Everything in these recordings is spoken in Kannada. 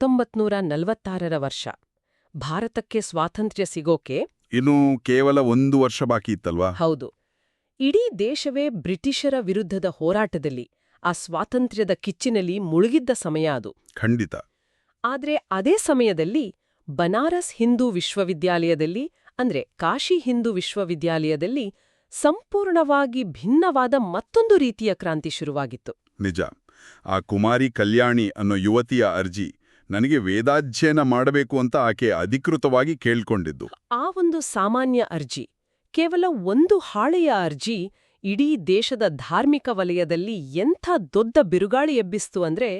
1946ರ ವರ್ಷ. ಭಾರತಕ್ಕೆ ಸ್ವಾತಂತ್ರ್ಯ ಸಿಗೋಕೆ ಇನ್ನು ಕೇವಲ 1 ವರ್ಷ ಬಾಕಿ ಇತ್ತಲ್ವಾ? ಹೌದು. ಇಡೀ ದೇಶವೇ ಬ್ರಿಟಿಷರ ವಿರುದ್ಧದ ಹೋರಾಟದಲ್ಲಿ, ಆ ಸ್ವಾತಂತ್ರ್ಯದ ಕಿಚ್ಚಿನಲ್ಲಿ ಮುಳುಗಿದ್ದ ಸಮಯ ಅದು. ಖಂಡಿತ. ಆದ್ರೆ ಅದೇ ಸಮಯದಲ್ಲಿ ಬನಾರಸ್ ಹಿಂದೂ ವಿಶ್ವವಿದ್ಯಾಲಯದಲ್ಲಿ, ಅಂದ್ರೆ ಕಾಶಿ ಹಿಂದೂ ವಿಶ್ವವಿದ್ಯಾಲಯದಲ್ಲಿ ಸಂಪೂರ್ಣವಾಗಿ ಭಿನ್ನವಾದ ಮತ್ತೊಂದು ರೀತಿಯ ಕ್ರಾಂತಿ ಶುರುವಾಗಿತ್ತು. ನಿಜ. ಆ ಕುಮಾರಿ ಕಲ್ಯಾಣಿ ಅನ್ನೋ ಯುವತಿಯ ಅರ್ಜಿ, ನನಗೆ ವೇದಾಧ್ಯಯನ ಮಾಡಬೇಕು ಅಂತ ಆಕೆ ಅಧಿಕೃತವಾಗಿ ಕೇಳ್ಕೊಂಡಿದ್ದು. ಆ ಒಂದು ಸಾಮಾನ್ಯ ಅರ್ಜಿ, ಕೇವಲ ಒಂದು ಹಾಳೆಯ ಅರ್ಜಿ, ಇಡೀ ದೇಶದ ಧಾರ್ಮಿಕ ವಲಯದಲ್ಲಿ ಎಂಥ ದೊಡ್ಡ ಬಿರುಗಾಳಿ ಎಬ್ಬಿಸ್ತು ಅಂದ್ರೆ,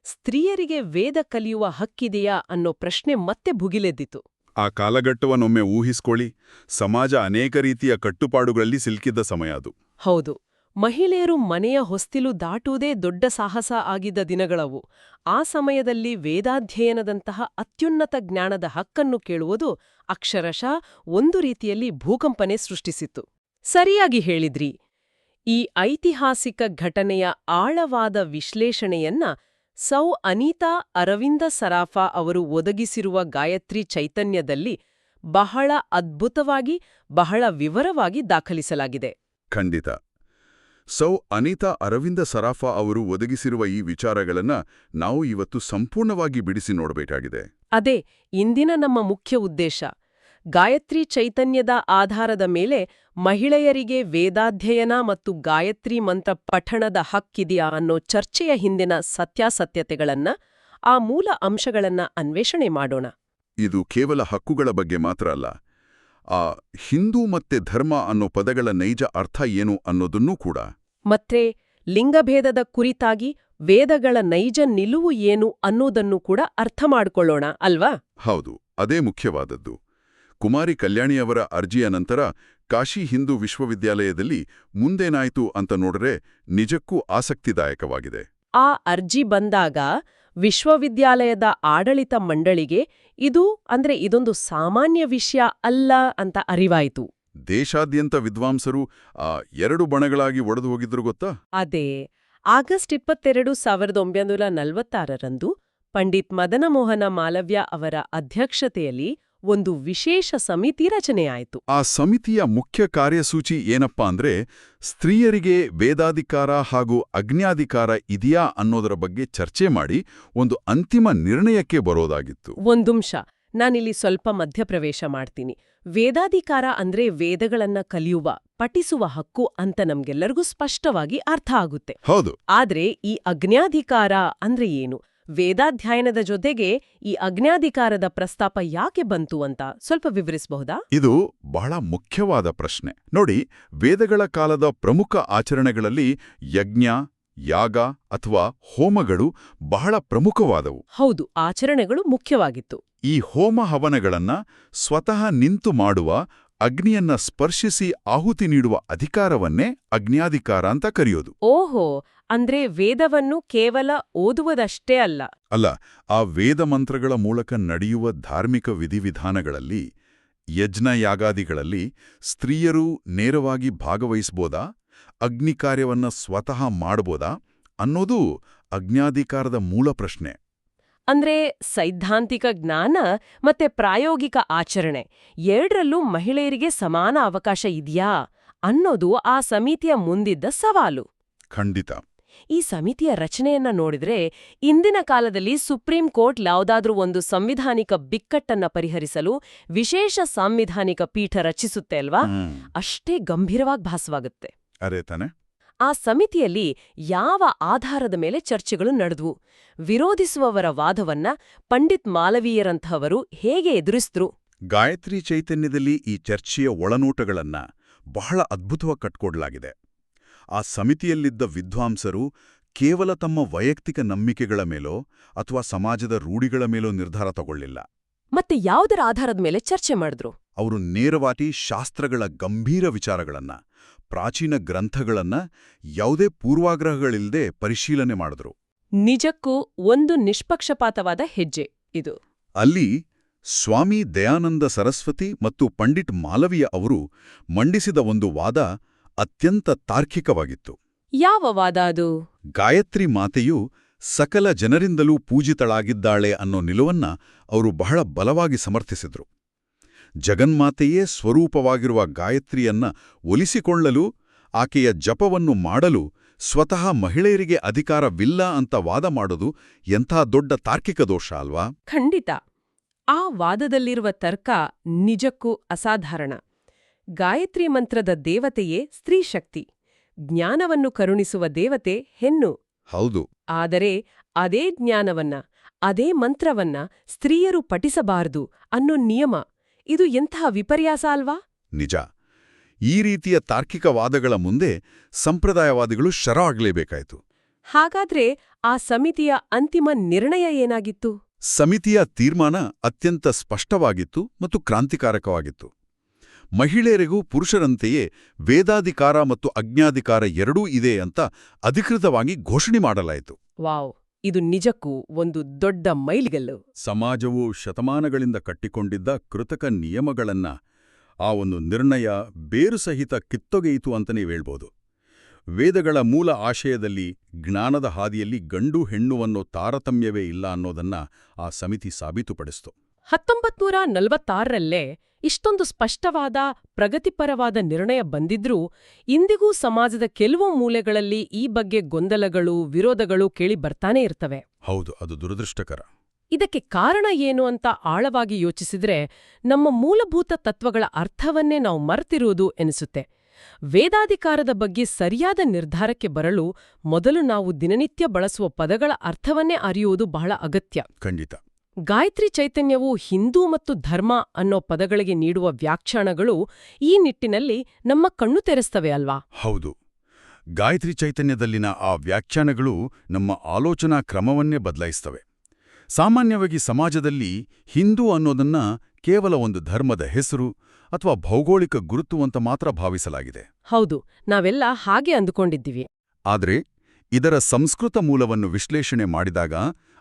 ಸ್ತ್ರೀಯರಿಗೆ ವೇದ ಕಲಿಯುವ ಹಕ್ಕಿದೆಯಾ ಅನ್ನೋ ಪ್ರಶ್ನೆ ಮತ್ತೆ ಭುಗಿಲೆದ್ದಿತು. ಆ ಕಾಲಘಟ್ಟವನ್ನೊಮ್ಮೆ ಊಹಿಸ್ಕೊಳ್ಳಿ. ಸಮಾಜ ಅನೇಕ ರೀತಿಯ ಕಟ್ಟುಪಾಡುಗಳಲ್ಲಿ ಸಿಲುಕಿದ್ದ ಸಮಯ ಅದು. ಹೌದು. ಮಹಿಳೆಯರು ಮನೆಯ ಹೊಸ್ತಿಲು ದಾಟುವುದೇ ದೊಡ್ಡ ಸಾಹಸ ಆಗಿದ್ದ ದಿನಗಳವು. ಆ ಸಮಯದಲ್ಲಿ ವೇದಾಧ್ಯಯನದಂತಹ ಅತ್ಯುನ್ನತ ಜ್ಞಾನದ ಹಕ್ಕನ್ನು ಕೇಳುವುದು ಅಕ್ಷರಶಃ ಒಂದು ರೀತಿಯಲ್ಲಿ ಭೂಕಂಪನೆ ಸೃಷ್ಟಿಸಿತ್ತು. ಸರಿಯಾಗಿ ಹೇಳಿದ್ರಿ. ಈ ಐತಿಹಾಸಿಕ ಘಟನೆಯ ಆಳವಾದ ವಿಶ್ಲೇಷಣೆಯನ್ನ ಸೌ ಅನಿತಾ ಅರವಿಂದ ಸರಾಫಾ ಅವರು ಒದಗಿಸಿರುವ ಗಾಯತ್ರಿ ಚೈತನ್ಯದಲ್ಲಿ ಬಹಳ ಅದ್ಭುತವಾಗಿ, ಬಹಳ ವಿವರವಾಗಿ ದಾಖಲಿಸಲಾಗಿದೆ. ಖಂಡಿತ. ಸೌ ಅನಿತಾ ಅರವಿಂದ ಸರಾಫಾ ಅವರು ಒದಗಿಸಿರುವ ಈ ವಿಚಾರಗಳನ್ನ ನಾವು ಇವತ್ತು ಸಂಪೂರ್ಣವಾಗಿ ಬಿಡಿಸಿ ನೋಡಬೇಕಾಗಿದೆ. ಅದೇ ಇಂದಿನ ನಮ್ಮ ಮುಖ್ಯ ಉದ್ದೇಶ. ಗಾಯತ್ರಿ ಚೈತನ್ಯದ ಆಧಾರದ ಮೇಲೆ ಮಹಿಳೆಯರಿಗೆ ವೇದಾಧ್ಯಯನ ಮತ್ತು ಗಾಯತ್ರಿ ಮಂತ್ರ ಪಠಣದ ಹಕ್ಕಿದೆಯಾ ಅನ್ನೋ ಚರ್ಚೆಯ ಹಿಂದಿನ ಸತ್ಯಾಸತ್ಯತೆಗಳನ್ನ, ಆ ಮೂಲ ಅಂಶಗಳನ್ನ ಅನ್ವೇಷಣೆ ಮಾಡೋಣ. ಇದು ಕೇವಲ ಹಕ್ಕುಗಳ ಬಗ್ಗೆ ಮಾತ್ರ ಅಲ್ಲ, ಆ ಹಿಂದೂ ಮತ್ತೆ ಧರ್ಮ ಅನ್ನೋ ಪದಗಳ ನೈಜ ಅರ್ಥ ಏನು ಅನ್ನೋದನ್ನೂ ಕೂಡ. ಮತ್ತೆ ಲಿಂಗಭೇದದ ಕುರಿತಾಗಿ ವೇದಗಳ ನೈಜ ನಿಲುವು ಏನು ಅನ್ನೋದನ್ನು ಕೂಡ ಅರ್ಥ ಮಾಡ್ಕೊಳ್ಳೋಣ ಅಲ್ವಾ? ಹೌದು, ಅದೇ ಮುಖ್ಯವಾದದ್ದು. ಕುಮಾರಿ ಕಲ್ಯಾಣಿಯವರ ಅರ್ಜಿಯ ನಂತರ ಕಾಶಿ ಹಿಂದೂ ವಿಶ್ವವಿದ್ಯಾಲಯದಲ್ಲಿ ಮುಂದೇನಾಯ್ತು ಅಂತ ನೋಡ್ರೆ ನಿಜಕ್ಕೂ ಆಸಕ್ತಿದಾಯಕವಾಗಿದೆ. ಆ ಅರ್ಜಿ ಬಂದಾಗ ವಿಶ್ವವಿದ್ಯಾಲಯದ ಆಡಳಿತ ಮಂಡಳಿಗೆ ಇದೊಂದು ಸಾಮಾನ್ಯ ವಿಷಯ ಅಲ್ಲ ಅಂತ ಅರಿವಾಯಿತು. ದೇಶಾದ್ಯಂತ ವಿದ್ವಾಂಸರು 2 ಬಣಗಳಾಗಿ ಒಡೆದು ಹೋಗಿದ್ರು ಗೊತ್ತಾ? ಅದೇ ಆಗಸ್ಟ್ 22, 1946ರಂದು ಪಂಡಿತ್ ಮದನ ಮೋಹನ ಮಾಲವ್ಯ ಅವರ ಅಧ್ಯಕ್ಷತೆಯಲ್ಲಿ ಒಂದು ವಿಶೇಷ ಸಮಿತಿ ರಚನೆಯಾಯಿತು. ಆ ಸಮಿತಿಯ ಮುಖ್ಯ ಕಾರ್ಯಸೂಚಿ ಏನಪ್ಪಾ ಅಂದ್ರೆ, ಸ್ತ್ರೀಯರಿಗೆ ವೇದಾಧಿಕಾರ ಹಾಗೂ ಅಗ್ನ್ಯಾಧಿಕಾರ ಇದೆಯಾ ಅನ್ನೋದರ ಬಗ್ಗೆ ಚರ್ಚೆ ಮಾಡಿ ಒಂದು ಅಂತಿಮ ನಿರ್ಣಯಕ್ಕೆ ಬರೋದಾಗಿತ್ತು. ಒಂದುಂಶ ನಾನಿಲ್ಲಿ ಸ್ವಲ್ಪ ಮಧ್ಯಪ್ರವೇಶ ಮಾಡ್ತೀನಿ. ವೇದಾಧಿಕಾರ ಅಂದ್ರೆ ವೇದಗಳನ್ನ ಕಲಿಯುವ, ಪಠಿಸುವ ಹಕ್ಕು ಅಂತ ನಮ್ಗೆಲ್ಲರಿಗೂ ಸ್ಪಷ್ಟವಾಗಿ ಅರ್ಥ ಆಗುತ್ತೆ. ಹೌದು. ಆದ್ರೆ ಈ ಅಗ್ನ್ಯಾಧಿಕಾರ ಅಂದ್ರೆ ಏನು? ವೇದಾಧ್ಯಯನದ ಜೊತೆಗೆ ಈ ಅಗ್ನ್ಯಾಧಿಕಾರದ ಪ್ರಸ್ತಾಪ ಯಾಕೆ ಬಂತು ಅಂತ ಸ್ವಲ್ಪ ವಿವರಿಸಬಹುದಾ? ಇದು ಬಹಳ ಮುಖ್ಯವಾದ ಪ್ರಶ್ನೆ. ನೋಡಿ, ವೇದಗಳ ಕಾಲದ ಪ್ರಮುಖ ಆಚರಣೆಗಳಲ್ಲಿ ಯಜ್ಞ, ಯಾಗ ಅಥವಾ ಹೋಮಗಳು ಬಹಳ ಪ್ರಮುಖವಾದವು. ಹೌದು, ಆಚರಣೆಗಳು ಮುಖ್ಯವಾಗಿತ್ತು. ಈ ಹೋಮ ಹವನಗಳನ್ನ ಸ್ವತಃ ನಿಂತು ಮಾಡುವ, ಅಗ್ನಿಯನ್ನ ಸ್ಪರ್ಶಿಸಿ ಆಹುತಿ ನೀಡುವ ಅಧಿಕಾರವನ್ನೇ ಅಗ್ನ್ಯಾಧಿಕಾರ ಅಂತ ಕರೆಯೋದು. ಓಹೋ, ಅಂದ್ರೆ ವೇದವನ್ನು ಕೇವಲ ಓದುವುದಷ್ಟೇ ಅಲ್ಲ. ಅಲ್ಲ, ಆ ವೇದ ಮಂತ್ರಗಳ ಮೂಲಕ ನಡೆಯುವ ಧಾರ್ಮಿಕ ವಿಧಿವಿಧಾನಗಳಲ್ಲಿ, ಯಜ್ಞಯಾಗಾದಿಗಳಲ್ಲಿ ಸ್ತ್ರೀಯರು ನೇರವಾಗಿ ಭಾಗವಹಿಸ್ಬೋದಾ, ಅಗ್ನಿ ಕಾರ್ಯವನ್ನ ಸ್ವತಃ ಮಾಡ್ಬೋದಾ ಅನ್ನೋದು ಅಗ್ನ್ಯಾಧಿಕಾರದ ಮೂಲ ಪ್ರಶ್ನೆ. ಅಂದ್ರೆ ಸೈದ್ಧಾಂತಿಕ ಜ್ಞಾನ ಮತ್ತೆ ಪ್ರಾಯೋಗಿಕ ಆಚರಣೆ ಎರಡರಲ್ಲೂ ಮಹಿಳೆಯರಿಗೆ ಸಮಾನ ಅವಕಾಶ ಇದೆಯಾ ಅನ್ನೋದು ಆ ಸಮಿತಿಯ ಮುಂದಿದ್ದ ಸವಾಲು. ಖಂಡಿತ. ಈ ಸಮಿತಿಯ ರಚನೆಯನ್ನ ನೋಡಿದ್ರೆ, ಇಂದಿನ ಕಾಲದಲ್ಲಿ ಸುಪ್ರೀಂ ಕೋರ್ಟ್ ಯಾವುದಾದ್ರೂ ಒಂದು ಸಂವಿಧಾನಿಕ ಬಿಕ್ಕಟ್ಟನ್ನ ಪರಿಹರಿಸಲು ವಿಶೇಷ ಸಾಂವಿಧಾನಿಕ ಪೀಠ ರಚಿಸುತ್ತೆ ಅಲ್ವಾ? ಅಷ್ಟೇ ಗಂಭೀರವಾಗಿ ಭಾಸವಾಗುತ್ತೆ. ಅರೆ ತಾನೆ. ಆ ಸಮಿತಿಯಲ್ಲಿ ಯಾವ ಆಧಾರದ ಮೇಲೆ ಚರ್ಚೆಗಳು ನಡೆದ್ವು? ವಿರೋಧಿಸುವವರ ವಾದವನ್ನ ಪಂಡಿತ್ ಮಾಲವೀಯರಂಥವರು ಹೇಗೆ ಎದುರಿಸಿದ್ರು? ಗಾಯತ್ರಿ ಚೈತನ್ಯದಲ್ಲಿ ಈ ಚರ್ಚೆಯ ಒಳನೋಟಗಳನ್ನ ಬಹಳ ಅದ್ಭುತವಾಗಿ ಕಟ್ಕೊಡ್ಲಾಗಿದೆ. ಆ ಸಮಿತಿಯಲ್ಲಿದ್ದ ವಿದ್ವಾಂಸರು ಕೇವಲ ತಮ್ಮ ವೈಯಕ್ತಿಕ ನಂಬಿಕೆಗಳ ಮೇಲೋ ಅಥವಾ ಸಮಾಜದ ರೂಢಿಗಳ ಮೇಲೋ ನಿರ್ಧಾರ ತಗೊಳ್ಳಿಲ್ಲ. ಮತ್ತೆ ಯಾವುದರ ಆಧಾರದ ಮೇಲೆ ಚರ್ಚೆ ಮಾಡಿದ್ರು? ಅವರು ನೇರವಾಗಿ ಶಾಸ್ತ್ರಗಳ ಗಂಭೀರ ವಿಚಾರಗಳನ್ನ, ಪ್ರಾಚೀನ ಗ್ರಂಥಗಳನ್ನ ಯಾವುದೇ ಪೂರ್ವಾಗ್ರಹಗಳಿಲ್ಲದೆ ಪರಿಶೀಲನೆ ಮಾಡಿದ್ರು. ನಿಜಕ್ಕೂ ಒಂದು ನಿಷ್ಪಕ್ಷಪಾತವಾದ ಹೆಜ್ಜೆ ಇದು. ಅಲ್ಲಿ ಸ್ವಾಮಿ ದಯಾನಂದ ಸರಸ್ವತಿ ಮತ್ತು ಪಂಡಿತ್ ಮಾಲವೀಯ ಅವರು ಮಂಡಿಸಿದ ಒಂದು ವಾದ ಅತ್ಯಂತ ತಾರ್ಕಿಕವಾಗಿತ್ತು. ಯಾವ ವಾದ ಅದು? ಗಾಯತ್ರಿ ಮಾತೆಯು ಸಕಲ ಜನರಿಂದಲೂ ಪೂಜಿತಳಾಗಿದ್ದಾಳೆ ಅನ್ನೋ ನಿಲುವನ್ನ ಅವರು ಬಹಳ ಬಲವಾಗಿ ಸಮರ್ಥಿಸಿದ್ರು. ಜಗನ್ಮಾತೆಯೇ ಸ್ವರೂಪವಾಗಿರುವ ಗಾಯತ್ರಿಯನ್ನ ಒಲಿಸಿಕೊಳ್ಳಲು, ಆಕೆಯ ಜಪವನ್ನು ಮಾಡಲು ಸ್ವತಃ ಮಹಿಳೆಯರಿಗೆ ಅಧಿಕಾರವಿಲ್ಲ ಅಂತ ವಾದ ಮಾಡೋದು ಎಂಥ ದೊಡ್ಡ ತಾರ್ಕಿಕ ದೋಷ ಅಲ್ವಾ? ಖಂಡಿತ. ಆ ವಾದದಲ್ಲಿರುವ ತರ್ಕ ನಿಜಕ್ಕೂ ಅಸಾಧಾರಣ. ಗಾಯತ್ರಿ ಮಂತ್ರದ ದೇವತೆಯೇ ಸ್ತ್ರೀಶಕ್ತಿ, ಜ್ಞಾನವನ್ನು ಕರುಣಿಸುವ ದೇವತೆ ಹೆಣ್ಣು. ಹೌದು. ಆದರೆ ಅದೇ ಜ್ಞಾನವನ್ನ, ಅದೇ ಮಂತ್ರವನ್ನ ಸ್ತ್ರೀಯರು ಪಠಿಸಬಾರದು ಅನ್ನೋ ನಿಯಮ, ಇದು ಎಂತಹ ವಿಪರ್ಯಾಸ ಅಲ್ವಾ? ನಿಜ. ಈ ರೀತಿಯ ತಾರ್ಕಿಕ ವಾದಗಳ ಮುಂದೆ ಸಂಪ್ರದಾಯವಾದಿಗಳು ಶರ ಆಗ್ಲೇಬೇಕಾಯಿತು. ಹಾಗಾದ್ರೆ ಆ ಸಮಿತಿಯ ಅಂತಿಮ ನಿರ್ಣಯ ಏನಾಗಿತ್ತು? ಸಮಿತಿಯ ತೀರ್ಮಾನ ಅತ್ಯಂತ ಸ್ಪಷ್ಟವಾಗಿತ್ತು ಮತ್ತು ಕ್ರಾಂತಿಕಾರಕವಾಗಿತ್ತು. ಮಹಿಳೆಯರಿಗೂ ಪುರುಷರಂತೆಯೇ ವೇದಾಧಿಕಾರ ಮತ್ತು ಅಜ್ಞಾಧಿಕಾರ ಎರಡೂ ಇದೆ ಅಂತ ಅಧಿಕೃತವಾಗಿ ಘೋಷಣೆ ಮಾಡಲಾಯಿತು. ವಾವ್, ಇದು ನಿಜಕ್ಕೂ ಒಂದು ದೊಡ್ಡ ಮೈಲಿಗಲ್ಲು. ಸಮಾಜವು ಶತಮಾನಗಳಿಂದ ಕಟ್ಟಿಕೊಂಡಿದ್ದ ಕೃತಕ ನಿಯಮಗಳನ್ನ ಆ ಒಂದು ನಿರ್ಣಯ ಬೇರು ಸಹಿತ ಕಿತ್ತೊಗೆಯಿತು ಅಂತ ನೀವೇಳ್ಬೋದು. ವೇದಗಳ ಮೂಲ ಆಶಯದಲ್ಲಿ, ಜ್ಞಾನದ ಹಾದಿಯಲ್ಲಿ ಗಂಡು ಹೆಣ್ಣು ಅನ್ನೋ ತಾರತಮ್ಯವೇ ಇಲ್ಲ ಅನ್ನೋದನ್ನ ಆ ಸಮಿತಿ ಸಾಬೀತುಪಡಿಸಿತು. 1946ರಲ್ಲೇ ಇಷ್ಟೊಂದು ಸ್ಪಷ್ಟವಾದ, ಪ್ರಗತಿಪರವಾದ ನಿರ್ಣಯ ಬಂದಿದ್ರೂ ಇಂದಿಗೂ ಸಮಾಜದ ಕೆಲವು ಮೂಲೆಗಳಲ್ಲಿ ಈ ಬಗ್ಗೆ ಗೊಂದಲಗಳು, ವಿರೋಧಗಳು ಕೇಳಿ ಬರ್ತಾನೇ ಇರ್ತವೆ. ಹೌದು, ಅದು ದುರದೃಷ್ಟಕರ. ಇದಕ್ಕೆ ಕಾರಣ ಏನು ಅಂತ ಆಳವಾಗಿ ಯೋಚಿಸಿದ್ರೆ ನಮ್ಮ ಮೂಲಭೂತ ತತ್ವಗಳ ಅರ್ಥವನ್ನೇ ನಾವು ಮರ್ತಿರುವುದು ಎನಿಸುತ್ತೆ. ವೇದಾಧಿಕಾರದ ಬಗ್ಗೆ ಸರಿಯಾದ ನಿರ್ಧಾರಕ್ಕೆ ಬರಲು ಮೊದಲು ನಾವು ದಿನನಿತ್ಯ ಬಳಸುವ ಪದಗಳ ಅರ್ಥವನ್ನೇ ಅರಿಯುವುದು ಬಹಳ ಅಗತ್ಯ. ಖಂಡಿತ. ಗಾಯತ್ರಿ ಚೈತನ್ಯವು ಹಿಂದೂ ಮತ್ತು ಧರ್ಮ ಅನ್ನೋ ಪದಗಳಿಗೆ ನೀಡುವ ವ್ಯಾಖ್ಯಾನಗಳು ಈ ನಿಟ್ಟಿನಲ್ಲಿ ನಮ್ಮ ಕಣ್ಣು ತೆರೆಸ್ತವೆ ಅಲ್ವಾ? ಹೌದು. ಗಾಯತ್ರಿ ಚೈತನ್ಯದಲ್ಲಿನ ಆ ವ್ಯಾಖ್ಯಾನಗಳು ನಮ್ಮ ಆಲೋಚನಾ ಕ್ರಮವನ್ನೇ ಬದಲಾಯಿಸ್ತವೆ. ಸಾಮಾನ್ಯವಾಗಿ ಸಮಾಜದಲ್ಲಿ ಹಿಂದೂ ಅನ್ನೋದನ್ನ ಕೇವಲ ಒಂದು ಧರ್ಮದ ಹೆಸರು ಅಥವಾ ಭೌಗೋಳಿಕ ಗುರುತು ಅಂತ ಮಾತ್ರ ಭಾವಿಸಲಾಗಿದೆ. ಹೌದು, ನಾವೆಲ್ಲ ಹಾಗೆ ಅಂದುಕೊಂಡಿದ್ದೀವಿ. ಆದರೆ ಇದರ ಸಂಸ್ಕೃತ ಮೂಲವನ್ನು ವಿಶ್ಲೇಷಣೆ ಮಾಡಿದಾಗ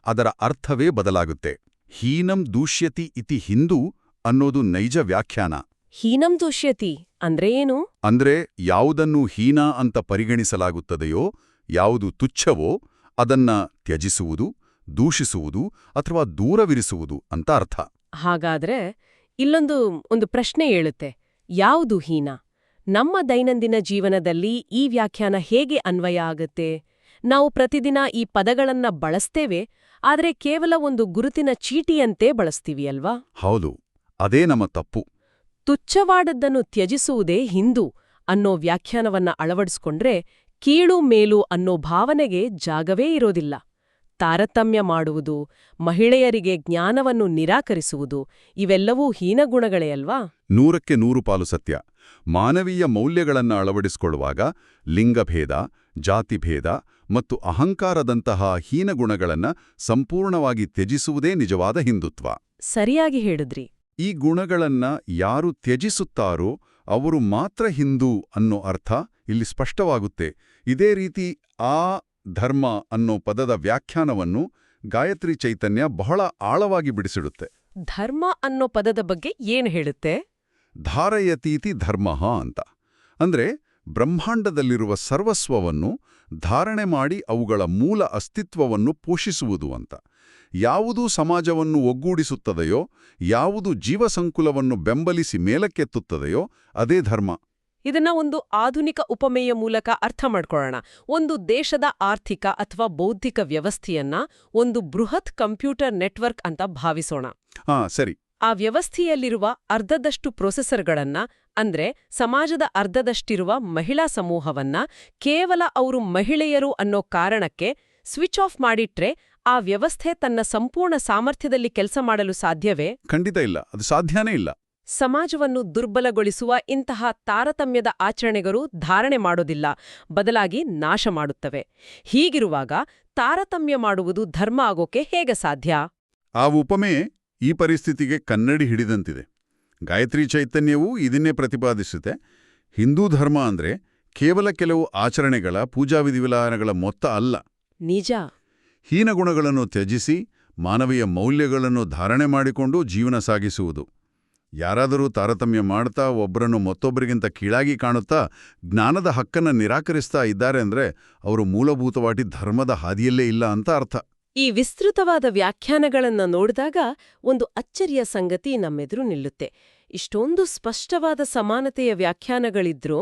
ಅದರ ಅರ್ಥವೇ ಬದಲಾಗುತ್ತೆ. ಹೀನಂ ದೂಷ್ಯತಿ ಇತಿ ಹಿಂದೂ ಅನ್ನೋದು ನೈಜ ವ್ಯಾಖ್ಯಾನ. ಹೀನಂ ದೂಷ್ಯತಿ ಅಂದ್ರೆ ಏನು? ಅಂದ್ರೆ ಯಾವುದನ್ನು ಹೀನ ಅಂತ ಪರಿಗಣಿಸಲಾಗುತ್ತದೆಯೋ, ಯಾವುದು ತುಚ್ಛವೋ ಅದನ್ನ ತ್ಯಜಿಸುವುದು, ದೂಷಿಸುವುದು ಅಥವಾ ದೂರವಿರಿಸುವುದು ಅಂತ ಅರ್ಥ. ಹಾಗಾದ್ರೆ ಒಂದು ಪ್ರಶ್ನೆ ಏಳುತ್ತೆ, ಯಾವುದು ಹೀನ? ನಮ್ಮ ದೈನಂದಿನ ಜೀವನದಲ್ಲಿ ಈ ವ್ಯಾಖ್ಯಾನ ಹೇಗೆ ಅನ್ವಯ ಆಗತ್ತೆ? ನಾವು ಪ್ರತಿದಿನ ಈ ಪದಗಳನ್ನ ಬಳಸ್ತೇವೆ, ಆದ್ರೆ ಕೇವಲ ಒಂದು ಗುರುತಿನ ಚೀಟಿಯಂತೆ ಬಳಸ್ತೀವಿ ಅಲ್ವಾ? ಹೌದು, ಅದೇ ನಮ್ಮ ತಪ್ಪು. ತುಚ್ಛವಾದದ್ದನ್ನು ತ್ಯಜಿಸುವುದೇ ಹಿಂದೂ ಅನ್ನೋ ವ್ಯಾಖ್ಯಾನವನ್ನ ಅಳವಡಿಸ್ಕೊಂಡ್ರೆ ಕೀಳು ಮೇಲು ಅನ್ನೋ ಭಾವನೆಗೆ ಜಾಗವೇ ಇರೋದಿಲ್ಲ. ತಾರತಮ್ಯ ಮಾಡುವುದು, ಮಹಿಳೆಯರಿಗೆ ಜ್ಞಾನವನ್ನು ನಿರಾಕರಿಸುವುದು ಇವೆಲ್ಲವೂ ಹೀನಗುಣಗಳೇ ಅಲ್ವಾ? 100ಕ್ಕೆ 100 ಪಾಲು ಸತ್ಯ. ಮಾನವೀಯ ಮೌಲ್ಯಗಳನ್ನು ಅಳವಡಿಸಿಕೊಳ್ಳುವಾಗ ಲಿಂಗಭೇದ, ಜಾತಿಭೇದ ಮತ್ತು ಅಹಂಕಾರದಂತಹ ಹೀನಗುಣಗಳನ್ನು ಸಂಪೂರ್ಣವಾಗಿ ತ್ಯಜಿಸುವುದೇ ನಿಜವಾದ ಹಿಂದುತ್ವ. ಸರಿಯಾಗಿ ಹೇಳಿದ್ರಿ. ಈ ಗುಣಗಳನ್ನ ಯಾರು ತ್ಯಜಿಸುತ್ತಾರೋ ಅವರು ಮಾತ್ರ ಹಿಂದೂ ಅನ್ನೋ ಅರ್ಥ ಇಲ್ಲಿ ಸ್ಪಷ್ಟವಾಗುತ್ತೆ. ಇದೇ ರೀತಿ ಆ ಧರ್ಮ ಅನ್ನೋ ಪದದ ವ್ಯಾಖ್ಯಾನವನ್ನು ಗಾಯತ್ರಿ ಚೈತನ್ಯ ಬಹಳ ಆಳವಾಗಿ ಬಿಡಿಸಿಡುತ್ತೆ. ಧರ್ಮ ಅನ್ನೋ ಪದದ ಬಗ್ಗೆ ಏನು ಹೇಳುತ್ತೆ? ಧಾರಯತೀತಿ ಧರ್ಮಃ ಅಂತ. ಅಂದ್ರೆ ಬ್ರಹ್ಮಾಂಡದಲ್ಲಿರುವ ಸರ್ವಸ್ವವನ್ನು ಧಾರಣೆ ಮಾಡಿ ಅವುಗಳ ಮೂಲ ಅಸ್ತಿತ್ವವನ್ನು ಪೋಷಿಸುವುದು ಅಂತ. ಯಾವುದು ಸಮಾಜವನ್ನು ಒಗ್ಗೂಡಿಸುತ್ತದೆಯೋ, ಯಾವುದು ಜೀವಸಂಕುಲವನ್ನು ಬೆಂಬಲಿಸಿ ಮೇಲಕ್ಕೆತ್ತುತ್ತದೆಯೋ ಅದೇ ಧರ್ಮ. ಇದನ್ನ ಒಂದು ಆಧುನಿಕ ಉಪಮೆಯ ಮೂಲಕ ಅರ್ಥ ಮಾಡ್ಕೊಳ್ಳೋಣ. ಒಂದು ದೇಶದ ಆರ್ಥಿಕ ಅಥವಾ ಬೌದ್ಧಿಕ ವ್ಯವಸ್ಥೆಯನ್ನ ಒಂದು ಬೃಹತ್ ಕಂಪ್ಯೂಟರ್ ನೆಟ್ವರ್ಕ್ ಅಂತ ಭಾವಿಸೋಣ. ಸರಿ. ಆ ವ್ಯವಸ್ಥೆಯಲ್ಲಿರುವ ಅರ್ಧದಷ್ಟು ಪ್ರೊಸೆಸರ್ಗಳನ್ನ, ಅಂದ್ರೆ ಸಮಾಜದ ಅರ್ಧದಷ್ಟಿರುವ ಮಹಿಳಾ ಸಮೂಹವನ್ನ ಕೇವಲ ಅವರು ಮಹಿಳೆಯರು ಅನ್ನೋ ಕಾರಣಕ್ಕೆ ಸ್ವಿಚ್ ಆಫ್ ಮಾಡಿಟ್ರೆ ಆ ವ್ಯವಸ್ಥೆ ತನ್ನ ಸಂಪೂರ್ಣ ಸಾಮರ್ಥ್ಯದಲ್ಲಿ ಕೆಲಸ ಮಾಡಲು ಸಾಧ್ಯವೇ? ಖಂಡಿತ ಇಲ್ಲ, ಅದು ಸಾಧ್ಯನೇ ಇಲ್ಲ. ಸಮಾಜವನ್ನು ದುರ್ಬಲಗೊಳಿಸುವ ಇಂತಹ ತಾರತಮ್ಯದ ಆಚರಣೆಗಳು ಧಾರಣೆ ಮಾಡೋದಿಲ್ಲ, ಬದಲಾಗಿ ನಾಶ ಮಾಡುತ್ತವೆ. ಹೀಗಿರುವಾಗ ತಾರತಮ್ಯ ಮಾಡುವುದು ಧರ್ಮ ಆಗೋಕೆ ಹೇಗೆ ಸಾಧ್ಯ? ಆ ಉಪಮೆ ಈ ಪರಿಸ್ಥಿತಿಗೆ ಕನ್ನಡಿ ಹಿಡಿದಂತಿದೆ. ಗಾಯತ್ರಿ ಚೈತನ್ಯವೂ ಇದನ್ನೇ ಪ್ರತಿಪಾದಿಸುತ್ತೆ. ಹಿಂದೂ ಧರ್ಮ ಅಂದ್ರೆ ಕೇವಲ ಕೆಲವು ಆಚರಣೆಗಳ, ಪೂಜಾ ವಿಧಿವಿಧಾನಗಳ ಮೊತ್ತ ಅಲ್ಲ. ನಿಜ. ಹೀನಗುಣಗಳನ್ನು ತ್ಯಜಿಸಿ ಮಾನವೀಯ ಮೌಲ್ಯಗಳನ್ನು ಧಾರಣೆ ಮಾಡಿಕೊಂಡು ಜೀವನ ಸಾಗಿಸುವುದು. ಯಾರಾದರೂ ತಾರತಮ್ಯ ಮಾಡ್ತಾ ಒಬ್ಬರನ್ನು ಮತ್ತೊಬ್ಬರಿಗಿಂತ ಕೀಳಾಗಿ ಕಾಣುತ್ತಾ ಜ್ಞಾನದ ಹಕ್ಕನ್ನು ನಿರಾಕರಿಸ್ತಾ ಇದ್ದಾರೆ ಅಂದ್ರೆ ಅವರು ಮೂಲಭೂತವಾಗಿ ಧರ್ಮದ ಹಾದಿಯಲ್ಲೇ ಇಲ್ಲ ಅಂತ ಅರ್ಥ. ಈ ವಿಸ್ತೃತವಾದ ವ್ಯಾಖ್ಯಾನಗಳನ್ನ ನೋಡಿದಾಗ ಒಂದು ಅಚ್ಚರಿಯ ಸಂಗತಿ ನಮ್ಮೆದುರು ನಿಲ್ಲುತ್ತೆ. ಇಷ್ಟೊಂದು ಸ್ಪಷ್ಟವಾದ ಸಮಾನತೆಯ ವ್ಯಾಖ್ಯಾನಗಳಿದ್ರೂ,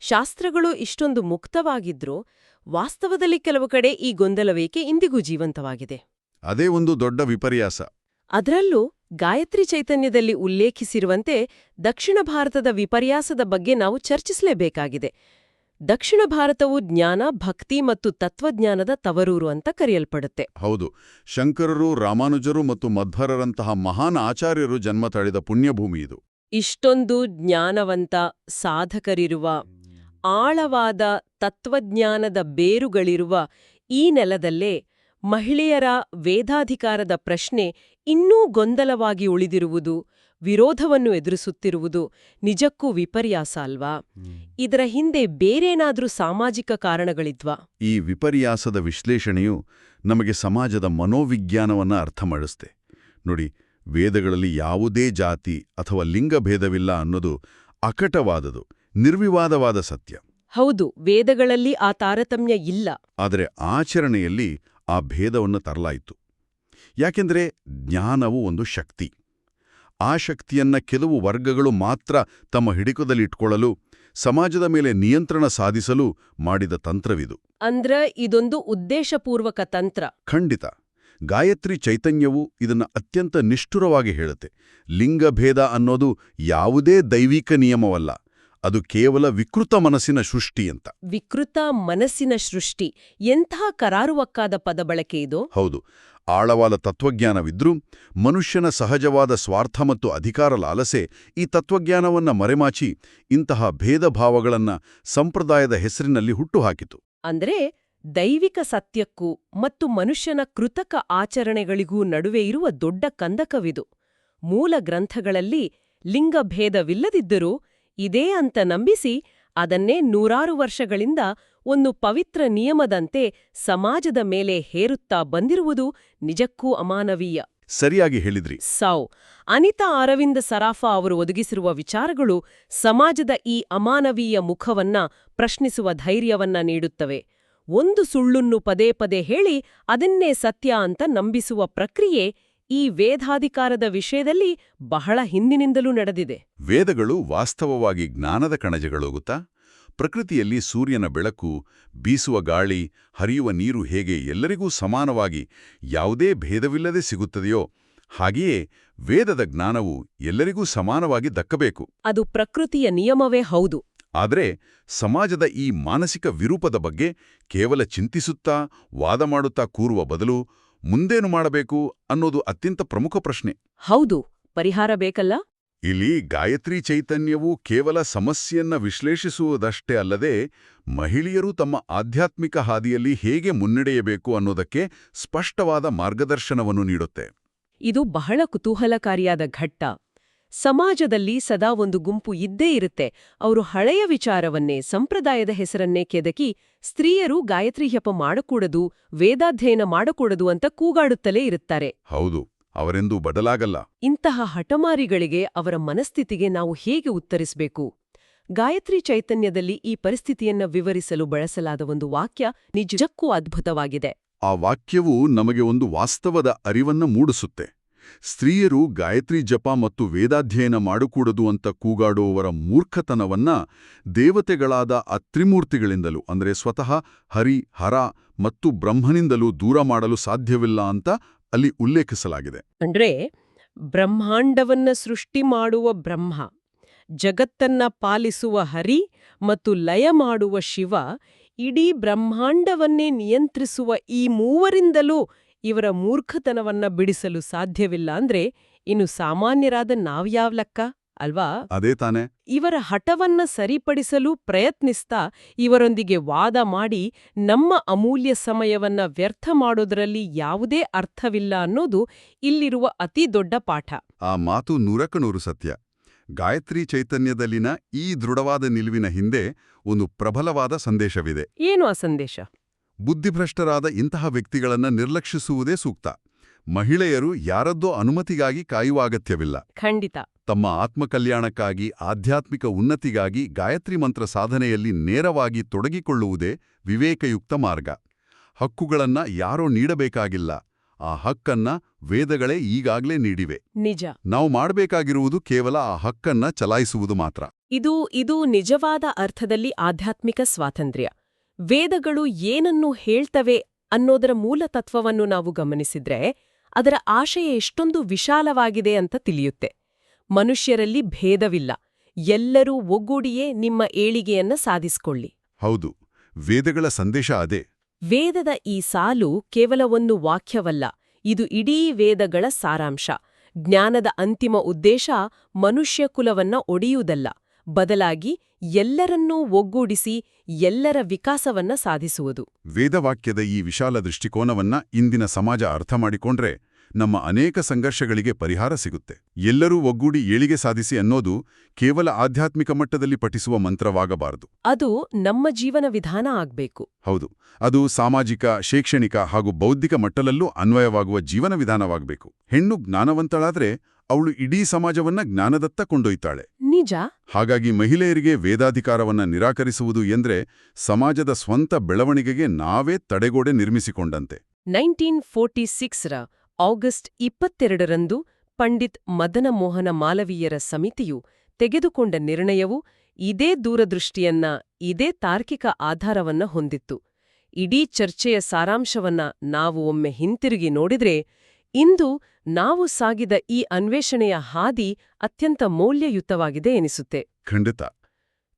ಶಾಸ್ತ್ರಗಳು ಇಷ್ಟೊಂದು ಮುಕ್ತವಾಗಿದ್ರೂ, ವಾಸ್ತವದಲ್ಲಿ ಕೆಲವು ಕಡೆ ಈ ಗೊಂದಲವೇಕೆ ಇಂದಿಗೂ ಜೀವಂತವಾಗಿದೆ. ಅದೇ ಒಂದು ದೊಡ್ಡ ವಿಪರ್ಯಾಸ. ಅದರಲ್ಲೂ ಗಾಯತ್ರಿ ಚೈತನ್ಯದಲ್ಲಿ ಉಲ್ಲೇಖಿಸಿರುವಂತೆ ದಕ್ಷಿಣ ಭಾರತದ ವಿಪರ್ಯಾಸದ ಬಗ್ಗೆ ನಾವು ಚರ್ಚಿಸಲೇಬೇಕಾಗಿದೆ. ದಕ್ಷಿಣ ಭಾರತವು ಜ್ಞಾನ, ಭಕ್ತಿ ಮತ್ತು ತತ್ವಜ್ಞಾನದ ತವರೂರು ಅಂತ ಕರೆಯಲ್ಪಡುತ್ತೆ. ಹೌದು, ಶಂಕರರು, ರಾಮಾನುಜರು ಮತ್ತು ಮಧ್ವರರಂತಹ ಮಹಾನ್ ಆಚಾರ್ಯರು ಜನ್ಮ ತಳೆದ ಪುಣ್ಯಭೂಮಿ ಇದು. ಇಷ್ಟೊಂದು ಜ್ಞಾನವಂತ ಸಾಧಕರಿರುವ, ಆಳವಾದ ತತ್ವಜ್ಞಾನದ ಬೇರುಗಳಿರುವ ಈ ನೆಲದಲ್ಲೇ ಮಹಿಳೆಯರ ವೇದಾಧಿಕಾರದ ಪ್ರಶ್ನೆ ಇನ್ನೂ ಗೊಂದಲವಾಗಿ ಉಳಿದಿರುವುದು, ವಿರೋಧವನ್ನು ಎದುರಿಸುತ್ತಿರುವುದು ನಿಜಕ್ಕೂ ವಿಪರ್ಯಾಸ ಅಲ್ವಾ? ಇದರ ಹಿಂದೆ ಬೇರೇನಾದ್ರೂ ಸಾಮಾಜಿಕ ಕಾರಣಗಳಿದ್ವಾ? ಈ ವಿಪರ್ಯಾಸದ ವಿಶ್ಲೇಷಣೆಯು ನಮಗೆ ಸಮಾಜದ ಮನೋವಿಜ್ಞಾನವನ್ನ ಅರ್ಥಮಾಡಿಸುತ್ತೆ. ನೋಡಿ, ವೇದಗಳಲ್ಲಿ ಯಾವುದೇ ಜಾತಿ ಅಥವಾ ಲಿಂಗಭೇದವಿಲ್ಲ ಅನ್ನೋದು ಅಕಟವಾದದು, ನಿರ್ವಿವಾದವಾದ ಸತ್ಯ. ಹೌದು, ವೇದಗಳಲ್ಲಿ ಆ ತಾರತಮ್ಯ ಇಲ್ಲ. ಆದರೆ ಆಚರಣೆಯಲ್ಲಿ ಆ ಭೇದವನ್ನು ತರಲಾಯಿತು. ಯಾಕೆಂದ್ರೆ ಜ್ಞಾನವು ಒಂದು ಶಕ್ತಿ. ಆ ಶಕ್ತಿಯನ್ನ ಕೆಲವು ವರ್ಗಗಳು ಮಾತ್ರ ತಮ್ಮ ಹಿಡಿತದಲ್ಲಿಟ್ಕೊಳ್ಳಲು, ಸಮಾಜದ ಮೇಲೆ ನಿಯಂತ್ರಣ ಸಾಧಿಸಲು ಮಾಡಿದ ತಂತ್ರವಿದು. ಇದೊಂದು ಉದ್ದೇಶಪೂರ್ವಕ ತಂತ್ರ. ಖಂಡಿತ. ಗಾಯತ್ರಿ ಚೈತನ್ಯವು ಇದನ್ನ ಅತ್ಯಂತ ನಿಷ್ಠುರವಾಗಿ ಹೇಳುತ್ತೆ. ಲಿಂಗಭೇದ ಅನ್ನೋದು ಯಾವುದೇ ದೈವಿಕ ನಿಯಮವಲ್ಲ, ಅದು ಕೇವಲ ವಿಕೃತ ಮನಸ್ಸಿನ ಸೃಷ್ಟಿ ಅಂತ. ವಿಕೃತ ಮನಸ್ಸಿನ ಸೃಷ್ಟಿ, ಎಂಥ ಕರಾರುವಕ್ಕಾದ ಪದ ಬಳಕೆ ಇದು. ಹೌದು, ಆಳವಾದ ತತ್ವಜ್ಞಾನವಿದ್ರೂ ಮನುಷ್ಯನ ಸಹಜವಾದ ಸ್ವಾರ್ಥ ಮತ್ತು ಅಧಿಕಾರ ಲಾಲಸೆ ಈ ತತ್ವಜ್ಞಾನವನ್ನ ಮರೆಮಾಚಿ ಇಂತಹ ಭೇದ ಭಾವಗಳನ್ನ ಸಂಪ್ರದಾಯದ ಹೆಸರಿನಲ್ಲಿ ಹುಟ್ಟುಹಾಕಿತು. ಅಂದ್ರೆ ದೈವಿಕ ಸತ್ಯಕ್ಕೂ ಮತ್ತು ಮನುಷ್ಯನ ಕೃತಕ ಆಚರಣೆಗಳಿಗೂ ನಡುವೆ ಇರುವ ದೊಡ್ಡ ಕಂದಕವಿದು. ಮೂಲ ಗ್ರಂಥಗಳಲ್ಲಿ ಲಿಂಗಭೇದವಿಲ್ಲದಿದ್ದರೂ ಇದೇ ಅಂತ ನಂಬಿಸಿ ಅದನ್ನೇ ನೂರಾರು ವರ್ಷಗಳಿಂದ ಒಂದು ಪವಿತ್ರ ನಿಯಮದಂತೆ ಸಮಾಜದ ಮೇಲೆ ಹೇರುತ್ತಾ ಬಂದಿರುವುದು ನಿಜಕ್ಕೂ ಅಮಾನವೀಯ. ಸರಿಯಾಗಿ ಹೇಳಿದ್ರಿ. ಅನಿತಾ ಅರವಿಂದ ಸರಾಫಾ ಅವರು ಒದಗಿಸಿರುವ ವಿಚಾರಗಳು ಸಮಾಜದ ಈ ಅಮಾನವೀಯ ಮುಖವನ್ನ ಪ್ರಶ್ನಿಸುವ ಧೈರ್ಯವನ್ನ ನೀಡುತ್ತವೆ. ಒಂದು ಸುಳ್ಳುನ್ನು ಪದೇ ಪದೇ ಹೇಳಿ ಅದನ್ನೇ ಸತ್ಯ ಅಂತ ನಂಬಿಸುವ ಪ್ರಕ್ರಿಯೆ ಈ ವೇದಾಧಿಕಾರದ ವಿಷಯದಲ್ಲಿ ಬಹಳ ಹಿಂದಿನಿಂದಲೂ ನಡೆದಿದೆ. ವೇದಗಳು ವಾಸ್ತವವಾಗಿ ಜ್ಞಾನದ ಕಣಜಗಳು ಗೊತ್ತಾ? ಪ್ರಕೃತಿಯಲ್ಲಿ ಸೂರ್ಯನ ಬೆಳಕು, ಬೀಸುವ ಗಾಳಿ, ಹರಿಯುವ ನೀರು ಹೇಗೆ ಎಲ್ಲರಿಗೂ ಸಮಾನವಾಗಿ ಯಾವುದೇ ಭೇದವಿಲ್ಲದೆ ಸಿಗುತ್ತದೆಯೋ, ಹಾಗೆಯೇ ವೇದದ ಜ್ಞಾನವು ಎಲ್ಲರಿಗೂ ಸಮಾನವಾಗಿ ದಕ್ಕಬೇಕು. ಅದು ಪ್ರಕೃತಿಯ ನಿಯಮವೇ ಹೌದು. ಆದರೆ ಸಮಾಜದ ಈ ಮಾನಸಿಕ ವಿರೂಪದ ಬಗ್ಗೆ ಕೇವಲ ಚಿಂತಿಸುತ್ತಾ, ವಾದ ಮಾಡುತ್ತಾ ಕೂರುವ ಬದಲು ಮುಂದೇನು ಮಾಡಬೇಕು ಅನ್ನೋದು ಅತ್ಯಂತ ಪ್ರಮುಖ ಪ್ರಶ್ನೆ. ಹೌದು, ಪರಿಹಾರ ಬೇಕಲ್ಲ? ಇಲ್ಲಿ ಗಾಯತ್ರಿ ಚೈತನ್ಯವು ಕೇವಲ ಸಮಸ್ಯೆಯನ್ನ ವಿಶ್ಲೇಷಿಸುವುದಷ್ಟೇ ಅಲ್ಲದೆ, ಮಹಿಳೆಯರು ತಮ್ಮ ಆಧ್ಯಾತ್ಮಿಕ ಹಾದಿಯಲ್ಲಿ ಹೇಗೆ ಮುನ್ನಡೆಯಬೇಕು ಅನ್ನೋದಕ್ಕೆ ಸ್ಪಷ್ಟವಾದ ಮಾರ್ಗದರ್ಶನವನ್ನು ನೀಡುತ್ತೆ. ಇದು ಬಹಳ ಕುತೂಹಲಕಾರಿಯಾದ ಘಟ್ಟ. ಸಮಾಜದಲ್ಲಿ ಸದಾ ಒಂದು ಗುಂಪು ಇದ್ದೇ ಇರುತ್ತೆ. ಅವರು ಹಳೆಯ ವಿಚಾರವನ್ನೇ, ಸಂಪ್ರದಾಯದ ಹೆಸರನ್ನೇ ಕೆದಕಿ ಸ್ತ್ರೀಯರು ಗಾಯತ್ರಿ ಜಪ ಮಾಡಕೂಡದು, ವೇದಾಧ್ಯಯನ ಮಾಡಕೂಡದು ಅಂತ ಕೂಗಾಡುತ್ತಲೇ ಇರುತ್ತಾರೆ. ಹೌದು, ಅವರೆಂದೂ ಬದಲಾಗಲ್ಲ. ಇಂತಹ ಹಠಮಾರಿಗಳಿಗೆ ಅವರ ಮನಸ್ಥಿತಿಗೆ ನಾವು ಹೇಗೆ ಉತ್ತರಿಸಬೇಕು? ಗಾಯತ್ರಿ ಚೈತನ್ಯದಲ್ಲಿ ಈ ಪರಿಸ್ಥಿತಿಯನ್ನ ವಿವರಿಸಲು ಬಳಸಲಾದ ಒಂದು ವಾಕ್ಯ ನಿಜಕ್ಕೂ ಅದ್ಭುತವಾಗಿದೆ. ಆ ವಾಕ್ಯವು ನಮಗೆ ಒಂದು ವಾಸ್ತವದ ಅರಿವನ್ನ ಮೂಡಿಸುತ್ತೆ. ಸ್ತ್ರೀಯರು ಗಾಯತ್ರಿ ಜಪ ಮತ್ತು ವೇದಾಧ್ಯಯನ ಮಾಡಕೂಡದು ಅಂತ ಕೂಗಾಡುವವರ ಮೂರ್ಖತನವನ್ನ ದೇವತೆಗಳಾದ ಆ ತ್ರಿಮೂರ್ತಿಗಳಿಂದಲೂ, ಅಂದರೆ ಸ್ವತಃ ಹರಿ, ಹರ ಮತ್ತು ಬ್ರಹ್ಮನಿಂದಲೂ ದೂರ ಮಾಡಲು ಸಾಧ್ಯವಿಲ್ಲ ಅಂತ ಅಲ್ಲಿ ಉಲ್ಲೇಖಿಸಲಾಗಿದೆ. ಅಂದ್ರೆ ಬ್ರಹ್ಮಾಂಡವನ್ನ ಸೃಷ್ಟಿ ಮಾಡುವ ಬ್ರಹ್ಮ, ಜಗತ್ತನ್ನ ಪಾಲಿಸುವ ಹರಿ ಮತ್ತು ಲಯ ಮಾಡುವ ಶಿವ, ಇಡೀ ಬ್ರಹ್ಮಾಂಡವನ್ನೇ ನಿಯಂತ್ರಿಸುವ ಈ ಮೂವರಿಂದಲೂ ಇವರ ಮೂರ್ಖತನವನ್ನ ಬಿಡಿಸಲು ಸಾಧ್ಯವಿಲ್ಲ ಅಂದ್ರೆ ಇನ್ನು ಸಾಮಾನ್ಯರಾದ ನಾವ್ಯಾವ್ ಲೆಕ್ಕ ಅಲ್ವಾ? ಅದೇ ತಾನೆ. ಇವರ ಹಠವನ್ನ ಸರಿಪಡಿಸಲು ಪ್ರಯತ್ನಿಸ್ತಾ ಇವರೊಂದಿಗೆ ವಾದ ಮಾಡಿ ನಮ್ಮ ಅಮೂಲ್ಯ ಸಮಯವನ್ನ ವ್ಯರ್ಥ ಮಾಡೋದ್ರಲ್ಲಿ ಯಾವುದೇ ಅರ್ಥವಿಲ್ಲ ಅನ್ನೋದು ಇಲ್ಲಿರುವ ಅತಿ ದೊಡ್ಡ ಪಾಠ. ಆ ಮಾತು 100% ಸತ್ಯ. ಗಾಯತ್ರಿ ಚೈತನ್ಯದಲ್ಲಿನ ಈ ದೃಢವಾದ ನಿಲುವಿನ ಹಿಂದೆ ಒಂದು ಪ್ರಬಲವಾದ ಸಂದೇಶವಿದೆ. ಏನು ಆ ಸಂದೇಶ? ಬುದ್ಧಿಭ್ರಷ್ಟರಾದ ಇಂತಹ ವ್ಯಕ್ತಿಗಳನ್ನ ನಿರ್ಲಕ್ಷಿಸುವುದೇ ಸೂಕ್ತ. ಮಹಿಳೆಯರು ಯಾರದ್ದೋ ಅನುಮತಿಗಾಗಿ ಕಾಯುವ ಅಗತ್ಯವಿಲ್ಲ. ಖಂಡಿತ. ತಮ್ಮ ಆತ್ಮಕಲ್ಯಾಣಕ್ಕಾಗಿ, ಆಧ್ಯಾತ್ಮಿಕ ಉನ್ನತಿಗಾಗಿ ಗಾಯತ್ರಿ ಮಂತ್ರ ಸಾಧನೆಯಲ್ಲಿ ನೇರವಾಗಿ ತೊಡಗಿಕೊಳ್ಳುವುದೇ ವಿವೇಕಯುಕ್ತ ಮಾರ್ಗ. ಹಕ್ಕುಗಳನ್ನ ಯಾರೋ ನೀಡಬೇಕಾಗಿಲ್ಲ. ಆ ಹಕ್ಕನ್ನ ವೇದಗಳೇ ಈಗಾಗ್ಲೇ ನೀಡಿವೆ. ನಿಜ. ನಾವು ಮಾಡಬೇಕಾಗಿರುವುದು ಕೇವಲ ಆ ಹಕ್ಕನ್ನ ಚಲಾಯಿಸುವುದು ಮಾತ್ರ. ಇದು ನಿಜವಾದ ಅರ್ಥದಲ್ಲಿ ಆಧ್ಯಾತ್ಮಿಕ ಸ್ವಾತಂತ್ರ್ಯ. ವೇದಗಳು ಏನನ್ನು ಹೇಳ್ತವೆ ಅನ್ನೋದರ ಮೂಲ ತತ್ವವನ್ನು ನಾವು ಗಮನಿಸಿದ್ರೆ ಅದರ ಆಶಯ ಎಷ್ಟೊಂದು ವಿಶಾಲವಾಗಿದೆ ಅಂತ ತಿಳಿಯುತ್ತೆ. ಮನುಷ್ಯರಲ್ಲಿ ಭೇದವಿಲ್ಲ, ಎಲ್ಲರೂ ಒಗ್ಗೂಡಿಯೇ ನಿಮ್ಮ ಏಳಿಗೆಯನ್ನ ಸಾಧಿಸಿಕೊಳ್ಳಿ. ಹೌದು, ವೇದಗಳ ಸಂದೇಶ ಅದೇ. ವೇದದ ಈ ಸಾಲು ಕೇವಲ ಒಂದು ವಾಕ್ಯವಲ್ಲ, ಇದು ಇಡೀ ವೇದಗಳ ಸಾರಾಂಶ. ಜ್ಞಾನದ ಅಂತಿಮ ಉದ್ದೇಶ ಮನುಷ್ಯಕುಲವನ್ನ ಒಡೆಯುವುದಲ್ಲ, ಬದಲಾಗಿ ಎಲ್ಲರನ್ನೂ ಒಗ್ಗೂಡಿಸಿ ಎಲ್ಲರ ವಿಕಾಸವನ್ನ ಸಾಧಿಸುವುದು. ವೇದವಾಕ್ಯದ ಈ ವಿಶಾಲ ದೃಷ್ಟಿಕೋನವನ್ನ ಇಂದಿನ ಸಮಾಜ ಅರ್ಥ ಮಾಡಿಕೊಂಡ್ರೆ ನಮ್ಮ ಅನೇಕ ಸಂಘರ್ಷಗಳಿಗೆ ಪರಿಹಾರ ಸಿಗುತ್ತೆ. ಎಲ್ಲರೂ ಒಗ್ಗೂಡಿ ಏಳಿಗೆ ಸಾಧಿಸಿ ಅನ್ನೋದು ಕೇವಲ ಆಧ್ಯಾತ್ಮಿಕ ಮಟ್ಟದಲ್ಲಿ ಪಠಿಸುವ ಮಂತ್ರವಾಗಬಾರದು. ಅದು ನಮ್ಮ ಜೀವನ ವಿಧಾನ ಆಗ್ಬೇಕು. ಹೌದು, ಅದು ಸಾಮಾಜಿಕ, ಶೈಕ್ಷಣಿಕ ಹಾಗೂ ಬೌದ್ಧಿಕ ಮಟ್ಟದಲ್ಲೂ ಅನ್ವಯವಾಗುವ ಜೀವನ ವಿಧಾನವಾಗಬೇಕು. ಹೆಣ್ಣು ಜ್ಞಾನವಂತಳಾದ್ರೆ ಅವಳು ಇಡೀ ಸಮಾಜವನ್ನ ಜ್ಞಾನದತ್ತ ಕೊಂಡೊಯ್ತಾಳೆ. ನಿಜ. ಹಾಗಾಗಿ ಮಹಿಳೆಯರಿಗೆ ವೇದಾಧಿಕಾರವನ್ನ ನಿರಾಕರಿಸುವುದು ಎಂದ್ರೆ ಸಮಾಜದ ಸ್ವಂತ ಬೆಳವಣಿಗೆಗೆ ನಾವೇ ತಡೆಗೋಡೆ ನಿರ್ಮಿಸಿಕೊಂಡಂತೆ. 1946ರ ಆಗಸ್ಟ್ 22ರಂದು ಪಂಡಿತ್ ಮದನ ಮೋಹನ ಮಾಲವೀಯರ ಸಮಿತಿಯು ತೆಗೆದುಕೊಂಡ ನಿರ್ಣಯವು ಇದೇ ದೂರದೃಷ್ಟಿಯನ್ನ, ಇದೇ ತಾರ್ಕಿಕ ಆಧಾರವನ್ನ ಹೊಂದಿತ್ತು. ಇಡೀ ಚರ್ಚೆಯ ಸಾರಾಂಶವನ್ನ ನಾವು ಒಮ್ಮೆ ಹಿಂತಿರುಗಿ ನೋಡಿದ್ರೆ ಇಂದು ನಾವು ಸಾಗಿದ ಈ ಅನ್ವೇಷಣೆಯ ಹಾದಿ ಅತ್ಯಂತ ಮೌಲ್ಯಯುತವಾಗಿದೆ ಎನಿಸುತ್ತೆ. ಖಂಡಿತ.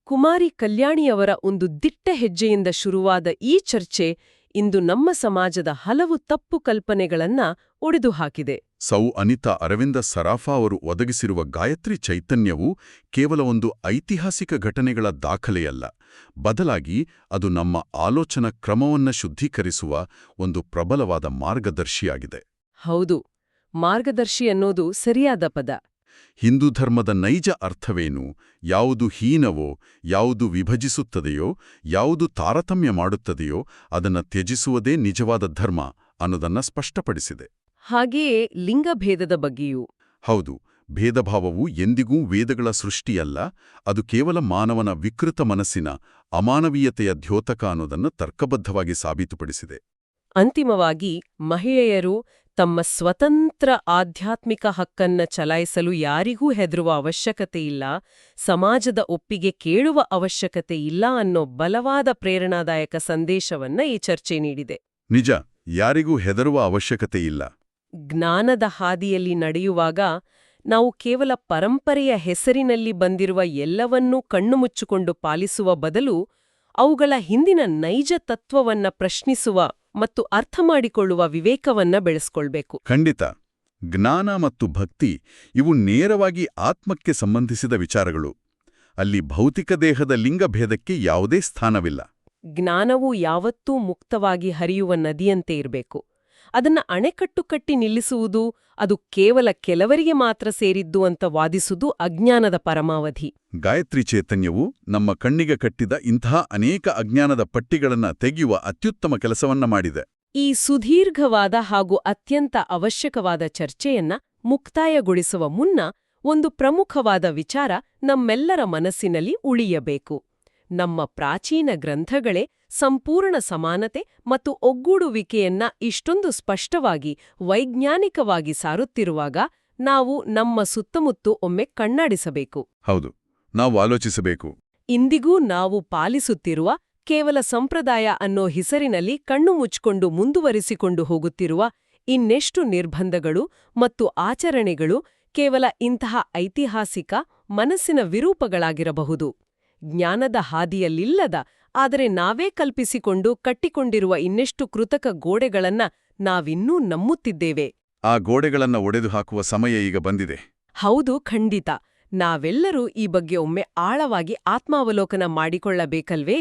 ಕುಮಾರಿ ಕಲ್ಯಾಣಿಯವರ ಒಂದು ದಿಟ್ಟ ಹೆಜ್ಜೆಯಿಂದ ಶುರುವಾದ ಈ ಚರ್ಚೆ ಇಂದು ನಮ್ಮ ಸಮಾಜದ ಹಲವು ತಪ್ಪು ಕಲ್ಪನೆಗಳನ್ನ ಒಡೆದುಹಾಕಿದೆ. ಸೌ ಅನಿತಾ ಅರವಿಂದ ಸರಾಫಾ ಅವರು ಒದಗಿಸಿರುವ ಗಾಯತ್ರಿ ಚೈತನ್ಯವು ಕೇವಲ ಒಂದು ಐತಿಹಾಸಿಕ ಘಟನೆಗಳ ದಾಖಲೆಯಲ್ಲ, ಬದಲಾಗಿ ಅದು ನಮ್ಮ ಆಲೋಚನಾ ಕ್ರಮವನ್ನ ಶುದ್ಧೀಕರಿಸುವ ಒಂದು ಪ್ರಬಲವಾದ ಮಾರ್ಗದರ್ಶಿಯಾಗಿದೆ. ಹೌದು, ಮಾರ್ಗದರ್ಶಿ ಅನ್ನೋದು ಸರಿಯಾದ ಪದ. ಹಿಂದೂ ಧರ್ಮದ ನೈಜ ಅರ್ಥವೇನು, ಯಾವುದು ಹೀನವೋ, ಯಾವುದು ವಿಭಜಿಸುತ್ತದೆಯೋ, ಯಾವುದು ತಾರತಮ್ಯ ಮಾಡುತ್ತದೆಯೋ ಅದನ್ನ ತ್ಯಜಿಸುವುದೇ ನಿಜವಾದ ಧರ್ಮ ಅನ್ನೋದನ್ನ ಸ್ಪಷ್ಟಪಡಿಸಿದೆ. ಹಾಗೆಯೇ ಲಿಂಗಭೇದದ ಬಗ್ಗೆಯೂ. ಹೌದು, ಭೇದಭಾವವು ಎಂದಿಗೂ ವೇದಗಳ ಸೃಷ್ಟಿಯಲ್ಲ, ಅದು ಕೇವಲ ಮಾನವನ ವಿಕೃತ ಮನಸ್ಸಿನ ಅಮಾನವೀಯತೆಯ ದ್ಯೋತಕ ಅನ್ನೋದನ್ನು ತರ್ಕಬದ್ಧವಾಗಿ ಸಾಬೀತುಪಡಿಸಿದೆ. ಅಂತಿಮವಾಗಿ ಮಹಿಳೆಯರು ತಮ್ಮ ಸ್ವತಂತ್ರ ಆಧ್ಯಾತ್ಮಿಕ ಹಕ್ಕನ್ನ ಚಲಾಯಿಸಲು ಯಾರಿಗೂ ಹೆದರುವ ಅವಶ್ಯಕತೆಯಿಲ್ಲ, ಸಮಾಜದ ಒಪ್ಪಿಗೆ ಕೇಳುವ ಅವಶ್ಯಕತೆಯಿಲ್ಲ ಅನ್ನೋ ಬಲವಾದ ಪ್ರೇರಣಾದಾಯಕ ಸಂದೇಶವನ್ನ ಈ ಚರ್ಚೆ ನೀಡಿದೆ. ನಿಜ, ಯಾರಿಗೂ ಹೆದರುವ ಅವಶ್ಯಕತೆಯಿಲ್ಲ. ಜ್ಞಾನದ ಹಾದಿಯಲ್ಲಿ ನಡೆಯುವಾಗ ನಾವು ಕೇವಲ ಪರಂಪರೆಯ ಹೆಸರಿನಲ್ಲಿ ಬಂದಿರುವ ಎಲ್ಲವನ್ನೂ ಕಣ್ಣುಮುಚ್ಚಿಕೊಂಡು ಪಾಲಿಸುವ ಬದಲು ಅವುಗಳ ಹಿಂದಿನ ನೈಜ ತತ್ವವನ್ನ ಪ್ರಶ್ನಿಸುವ ಮತ್ತು ಅರ್ಥಮಾಡಿಕೊಳ್ಳುವ ವಿವೇಕವನ್ನ ಬೆಳೆಸ್ಕೊಳ್ಬೇಕು. ಖಂಡಿತ. ಜ್ಞಾನ ಮತ್ತು ಭಕ್ತಿ ಇವು ನೇರವಾಗಿ ಆತ್ಮಕ್ಕೆ ಸಂಬಂಧಿಸಿದ ವಿಚಾರಗಳು. ಅಲ್ಲಿ ಭೌತಿಕ ದೇಹದ ಲಿಂಗಭೇದಕ್ಕೆ ಯಾವುದೇ ಸ್ಥಾನವಿಲ್ಲ. ಜ್ಞಾನವು ಯಾವತ್ತೂ ಮುಕ್ತವಾಗಿ ಹರಿಯುವ ನದಿಯಂತೆ ಇರಬೇಕು. ಅದನ್ನ ಅಣೆಕಟ್ಟು ಕಟ್ಟಿ ನಿಲ್ಲಿಸುವುದು, ಅದು ಕೇವಲ ಕೆಲವರಿಗೆ ಮಾತ್ರ ಸೇರಿದ್ದು ಅಂತ ವಾದಿಸುವುದು ಅಜ್ಞಾನದ ಪರಮಾವಧಿ. ಗಾಯತ್ರಿ ಚೈತನ್ಯವು ನಮ್ಮ ಕಣ್ಣಿಗೆ ಕಟ್ಟಿದ ಇಂತಹ ಅನೇಕ ಅಜ್ಞಾನದ ಪಟ್ಟಿಗಳನ್ನ ತೆಗೆಯುವ ಅತ್ಯುತ್ತಮ ಕೆಲಸವನ್ನ ಮಾಡಿದೆ. ಈ ಸುದೀರ್ಘವಾದ ಹಾಗೂ ಅತ್ಯಂತ ಅವಶ್ಯಕವಾದ ಚರ್ಚೆಯನ್ನ ಮುಕ್ತಾಯಗೊಳಿಸುವ ಮುನ್ನ ಒಂದು ಪ್ರಮುಖವಾದ ವಿಚಾರ ನಮ್ಮೆಲ್ಲರ ಮನಸ್ಸಿನಲ್ಲಿ ಉಳಿಯಬೇಕು. ನಮ್ಮ ಪ್ರಾಚೀನ ಗ್ರಂಥಗಳೇ ಸಂಪೂರ್ಣ ಸಮಾನತೆ ಮತ್ತು ಒಗ್ಗೂಡುವಿಕೆಯನ್ನ ಇಷ್ಟೊಂದು ಸ್ಪಷ್ಟವಾಗಿ ವೈಜ್ಞಾನಿಕವಾಗಿ ಸಾರುತ್ತಿರುವಾಗ ನಾವು ನಮ್ಮ ಸುತ್ತಮುತ್ತ ಒಮ್ಮೆ ಕಣ್ಣಾಡಿಸಬೇಕು. ಹೌದು, ನಾವು ಆಲೋಚಿಸಬೇಕು. ಇಂದಿಗೂ ನಾವು ಪಾಲಿಸುತ್ತಿರುವ ಕೇವಲ ಸಂಪ್ರದಾಯ ಅನ್ನೋ ಹೆಸರಿನಲ್ಲಿ ಕಣ್ಣು ಮುಚ್ಕೊಂಡು ಮುಂದುವರಿಸಿಕೊಂಡು ಹೋಗುತ್ತಿರುವ ಇನ್ನೆಷ್ಟು ನಿರ್ಬಂಧಗಳು ಮತ್ತು ಆಚರಣೆಗಳು ಕೇವಲ ಇಂತಹ ಐತಿಹಾಸಿಕ ಮನಸ್ಸಿನ ವಿರೂಪಗಳಾಗಿರಬಹುದು. ಜ್ಞಾನದ ಹಾದಿಯಲ್ಲಿಲ್ಲದ, ಆದರೆ ನಾವೇ ಕಲ್ಪಿಸಿಕೊಂಡು ಕಟ್ಟಿಕೊಂಡಿರುವ ಇನ್ನೆಷ್ಟು ಕೃತಕ ಗೋಡೆಗಳನ್ನ ನಾವಿನ್ನೂ ನಂಬುತ್ತಿದ್ದೇವೆ. ಆ ಗೋಡೆಗಳನ್ನ ಒಡೆದು ಹಾಕುವ ಸಮಯ ಈಗ ಬಂದಿದೆ. ಹೌದು, ಖಂಡಿತ. ನಾವೆಲ್ಲರೂ ಈ ಬಗ್ಗೆ ಒಮ್ಮೆ ಆಳವಾಗಿ ಆತ್ಮಾವಲೋಕನ ಮಾಡಿಕೊಳ್ಳಬೇಕಲ್ವೇ?